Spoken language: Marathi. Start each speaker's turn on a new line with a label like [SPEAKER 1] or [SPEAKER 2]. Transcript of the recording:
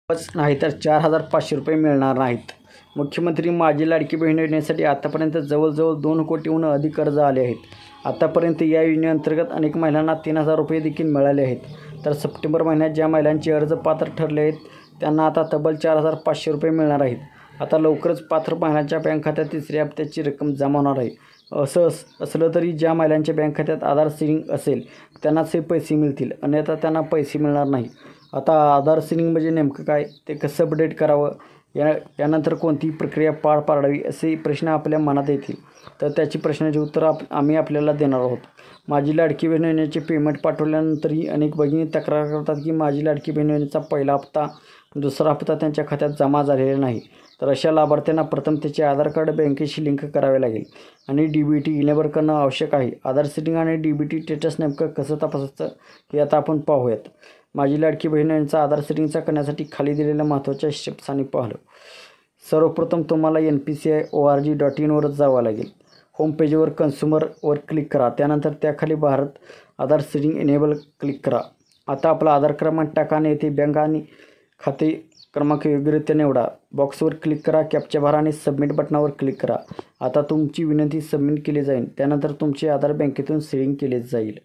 [SPEAKER 1] नाही तर 4,500 रुपये मिळणार नाहीत. मुख्यमंत्री माझी लाडकी बहीण योजनेसाठी आतापर्यंत जवळजवळ 2 कोटीहून अधिक अर्ज आले आहेत. आतापर्यंत या योजनेअंतर्गत अनेक महिलांना 3,000 रुपये देखील मिळाले आहेत. तर सप्टेंबर महिन्यात ज्या महिलांचे अर्ज पात्र ठरले आहेत त्यांना आता तब्बल 4,500 रुपये मिळणार आहेत. आता लवकरच पात्र महिलांच्या बँक खात्यात तिसऱ्या हप्त्याची रक्कम जमा होणार आहे. असं असलं तरी ज्या महिलांच्या बँक खात्यात आधार सिडिंग असेल त्यांनाच हे पैसे मिळतील, अन्यथा त्यांना पैसे मिळणार नाही. आता आधार सिडिंग म्हणजे नेमकं काय, ते कसं अपडेट करावं, यानंतर कोणती प्रक्रिया पार पाडावी असे प्रश्न आपल्या मनात येतील. तर त्याची प्रश्नाची उत्तरं आम्ही आपल्याला देणार आहोत. माझी लाडकी बहीण योजनेचे पेमेंट पाठवल्यानंतरही अनेक भगिनी तक्रार करतात की माझी लाडकी बहीण योजनेचा पहिला हप्ता, दुसरा हप्ता त्यांच्या खात्यात जमा झालेला नाही. तर अशा लाभार्थ्यांना प्रथम त्याचे आधार कार्ड बँकेशी लिंक करावे लागेल आणि DBT इनेबल करणं आवश्यक आहे. आधार सिडिंग आणि DBT स्टेटस नेमकं कसं तपासायचं हे आता आपण पाहूयात. माझी लाडकी बहीण योजनेचा आधार सिडिंगचा करण्यासाठी खाली दिलेल्या महत्त्वाच्या स्टेप्स आणि पाहिलं. सर्वप्रथम तुम्हाला NPCI.org.in वरच जावं लागेल. होम पेजवर कन्झ्युमरवर क्लिक करा. त्यानंतर त्याखाली भारत आधार सिडिंग इनेबल क्लिक करा. आता आपला आधार क्रमांक टाका आणि येथे बँक आणि खाते क्रमांक योग्यरित्या निवडा. बॉक्सवर क्लिक करा, कॅप्चा भरा आणि सबमिट बटनावर क्लिक करा. आता तुमची विनंती सबमिट केली जाईल. त्यानंतर तुमचे आधार बँकेतून सिडिंग केले जाईल.